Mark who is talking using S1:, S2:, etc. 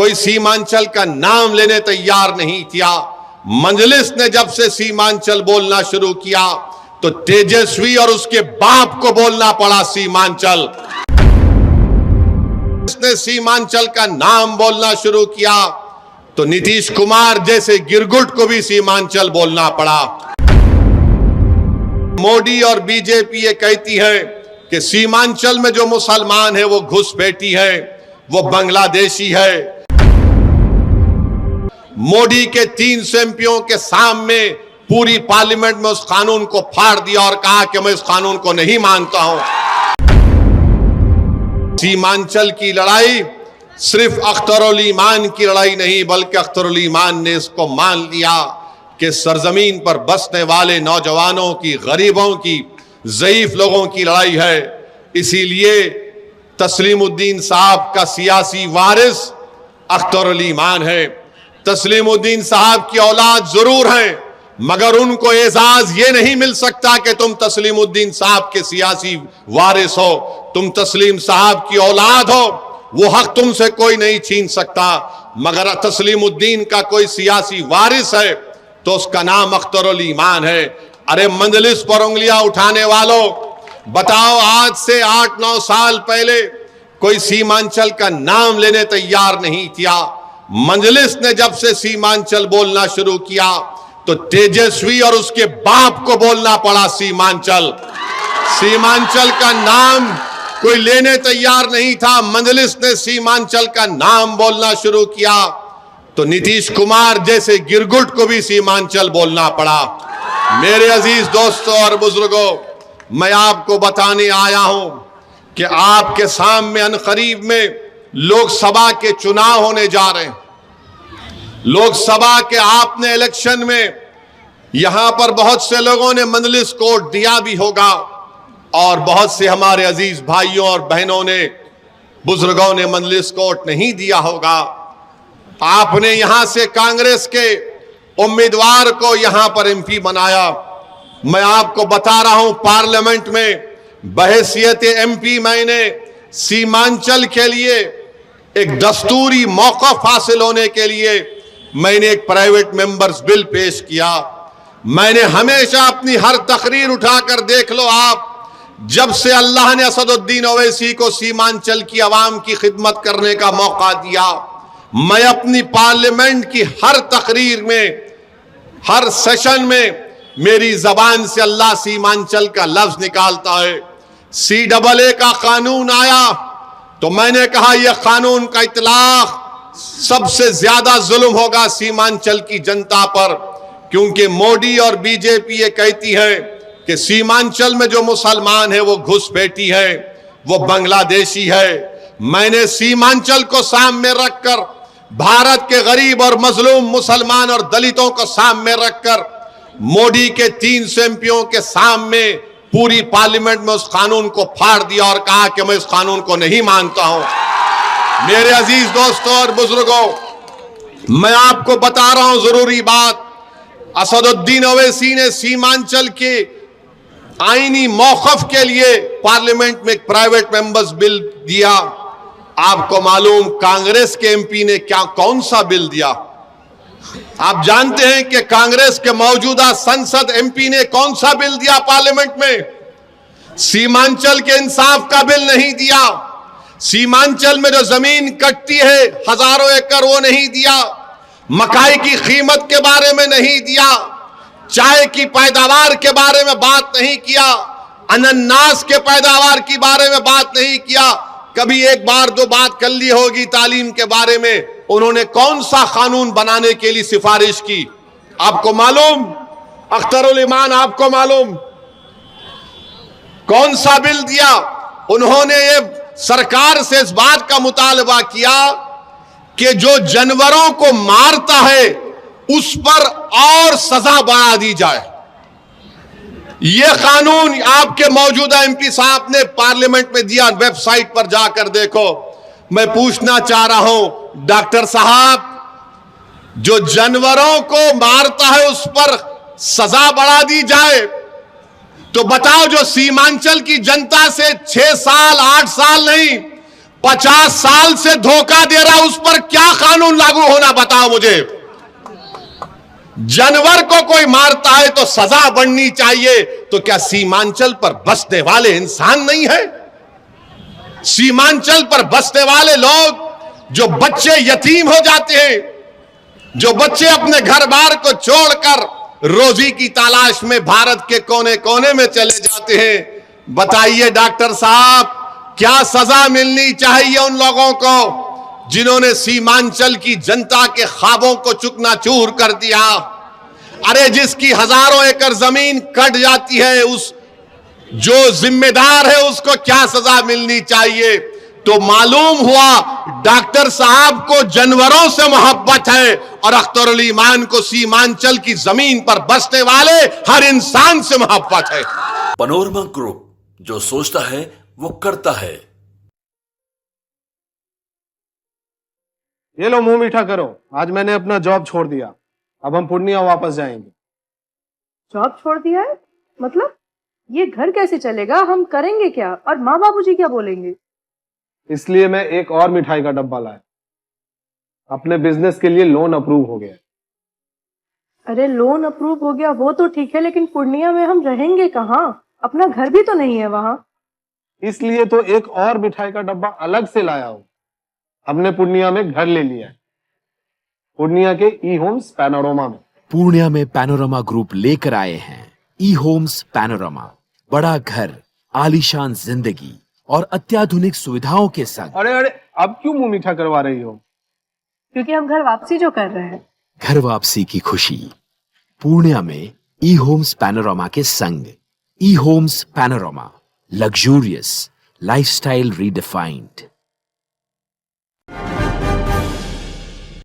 S1: कोई सीमांचल का नाम लेने तैयार नहीं किया। मजलिस ने जब से सीमांचल बोलना शुरू किया तो तेजस्वी और उसके बाप को बोलना पड़ा सीमांचल। इसने सीमांचल का नाम बोलना शुरू किया तो नीतीश कुमार जैसे गिरगुट को भी सीमांचल बोलना पड़ा। मोदी और बीजेपी ये कहती है कि सीमांचल में जो मुसलमान है वो घुसपैठी है, वो बांग्लादेशी है। मोदी के 300 एमपीओं के सामने पूरी पार्लियामेंट में उस कानून को फाड़ दिया और कहा कि मैं इस कानून को नहीं मानता हूं। सीमांचल की लड़ाई सिर्फ अख्तरुल ईमान की लड़ाई नहीं, बल्कि अख्तरुल ईमान ने इसको मान लिया कि सरजमीन पर बसने वाले नौजवानों की, गरीबों की, ज़ईफ लोगों की लड़ाई है। इसीलिए तस्लीमुद्दीन साहब का सियासी वारिस अख्तरुल ईमान है। तस्लीमुद्दीन साहब की औलाद जरूर है, मगर उनको एजाज ये नहीं मिल सकता कि तुम तस्लीमुद्दीन साहब के सियासी वारिस हो, तुम तस्लीम साहब की औलाद हो। वो हक तुमसे कोई नहीं छीन सकता। मगर तस्लीमुद्दीन का कोई सियासी वारिस है तो उसका नाम अख्तरुल ईमान है। अरे मंजलिस पर उंगलियां उठाने वालों, बताओ, आज से 8-9 साल पहले कोई सीमांचल का नाम लेने तैयार नहीं किया। मंजलिस ने जब से सीमांचल बोलना शुरू किया तो तेजस्वी और उसके बाप को बोलना पड़ा सीमांचल। सीमांचल का नाम कोई लेने तैयार नहीं था। मंजलिस ने सीमांचल का नाम बोलना शुरू किया तो नीतीश कुमार जैसे गिरगुट को भी सीमांचल बोलना पड़ा। मेरे अजीज दोस्तों और बुजुर्गों, मैं आपको बताने आया हूं कि आपके सामने अनकरीब में लोकसभा के चुनाव होने जा रहे हैं। लोकसभा के आपने इलेक्शन में यहां पर बहुत से लोगों ने मजलिस को वोट दिया भी होगा और बहुत से हमारे अजीज भाइयों और बहनों ने, बुजुर्गों ने मजलिस को वोट नहीं दिया होगा। आपने यहां से कांग्रेस के उम्मीदवार को यहां पर एमपी बनाया। मैं आपको बता रहा हूं, पार्लियामेंट में बहैसियत एमपी मैंने सीमांचल के लिए एक दस्तूरी मौक़िफ़ हासिल होने के लिए मैंने एक प्राइवेट मेंबर्स बिल पेश किया। मैंने हमेशा अपनी हर तकरीर उठाकर देख लो आप, जब से अल्लाह ने असदुद्दीन ओवैसी को सीमांचल की आवाम की खिदमत करने का मौका दिया, मैं अपनी पार्लियामेंट की हर तकरीर में, हर सेशन में मेरी जबान से अल्लाह सीमांचल का लफ्ज निकालता है। CAA का कानून आया तो मैंने कहा यह कानून का इतलाक सबसे ज्यादा जुल्म होगा सीमांचल की जनता पर, क्योंकि मोदी और बीजेपी ये कहती है कि सीमांचल में जो मुसलमान है वो घुसपैठी है, वो बांग्लादेशी है। मैंने सीमांचल को सामने रखकर, भारत के गरीब और मजलूम मुसलमान और दलितों को सामने रखकर, मोदी के 300 एमपीओं के सामने पूरी पार्लियामेंट में उस कानून को फाड़ दिया और कहा कि मैं इस कानून को नहीं मानता हूं। मेरे अजीज दोस्तों और बुजुर्गों, मैं आपको बता रहा हूं जरूरी बात, असदुद्दीन ओवैसी ने सीमांचल के आईनी मौक़िफ़ के लिए पार्लियामेंट में एक प्राइवेट मेंबर्स बिल दिया। आपको मालूम कांग्रेस के एमपी ने कौन सा बिल दिया? आप जानते हैं कि कांग्रेस के मौजूदा संसद एमपी ने कौन सा बिल दिया पार्लियामेंट में? सीमांचल के इंसाफ का बिल नहीं दिया। सीमांचल में जो जमीन कटती है हजारों एकड़, वो नहीं दिया। मकाई की कीमत के बारे में नहीं दिया। चाय की पैदावार के बारे में बात नहीं किया। अनन्नास के पैदावार के बारे में बात नहीं किया। कभी एक बार दो बात कर ली होगी तालीम के बारे में। उन्होंने कौन सा कानून बनाने के लिए सिफारिश की? आपको मालूम? अख्तरुल ईमान, आपको मालूम कौन सा बिल दिया? उन्होंने ये सरकार से इस बात का मुतालबा किया कि जो जानवरों को मारता है उस पर और सजा बढ़ा दी जाए। यह कानून आपके मौजूदा एमपी साहब ने पार्लियामेंट में दिया। वेबसाइट पर जाकर देखो। मैं पूछना चाह रहा हूं डॉक्टर साहब, जो जानवरों को मारता है उस पर सजा बढ़ा दी जाए, तो बताओ जो सीमांचल की जनता से 6 साल 8 साल नहीं 50 साल से धोखा दे रहा, उस पर क्या कानून लागू होना बताओ मुझे। जानवर को कोई मारता है तो सजा बढ़नी चाहिए, तो क्या सीमांचल पर बसने वाले इंसान नहीं है? सीमांचल पर बसने वाले लोग, जो बच्चे यतीम हो जाते हैं, जो बच्चे अपने घर बार को छोड़कर रोजी की तलाश में भारत के कोने कोने में चले जाते हैं, बताइए डॉक्टर साहब, क्या सजा मिलनी चाहिए उन लोगों को जिन्होंने सीमांचल की जनता के ख्वाबों को चूकनाचूर कर दिया? अरे जिसकी हजारों एकड़ जमीन कट जाती है, उस जो जिम्मेदार है उसको क्या सजा मिलनी चाहिए? तो मालूम हुआ डॉक्टर साहब को जानवरों से मोहब्बत है और अख्तरुल ईमान को सीमांचल की जमीन पर बसने वाले हर इंसान से मोहब्बत है।
S2: पैनोरमा ग्रुप, जो सोचता है वो करता है।
S3: ये लो मुंह मीठा करो, आज मैंने अपना जॉब छोड़ दिया, अब हम पूर्णिया वापस जाएंगे।
S4: जॉब छोड़ दिया है? मतलब ये घर कैसे चलेगा? हम करेंगे क्या? और माँ बाबूजी क्या बोलेंगे?
S3: इसलिए मैं एक और मिठाई का डब्बा लाया, अपने बिजनेस के लिए लोन अप्रूव हो गया।
S4: अरे लोन अप्रूव हो गया वो तो ठीक है, लेकिन पूर्णिया में हम रहेंगे कहाँ? अपना घर भी तो नहीं है वहां।
S3: इसलिए तो एक और मिठाई का डब्बा अलग से लाया हूं। हमने पूर्णिया में घर ले लिया है, पूर्णिया के ई होम्स पैनोरमा में।
S5: पूर्णिया में पैनोरमा ग्रुप लेकर आए हैं ई होम्स पैनोरमा। बड़ा घर, आलीशान जिंदगी और अत्याधुनिक सुविधाओं के संग।
S3: अरे अरे, अब क्यों मुंह मीठा करवा रही हो?
S4: क्योंकि हम घर वापसी जो कर रहे हैं।
S5: घर वापसी की खुशी पूर्णिया में ई होम्स पैनोरमा के संग। E Homes panorama, luxurious lifestyle redefined.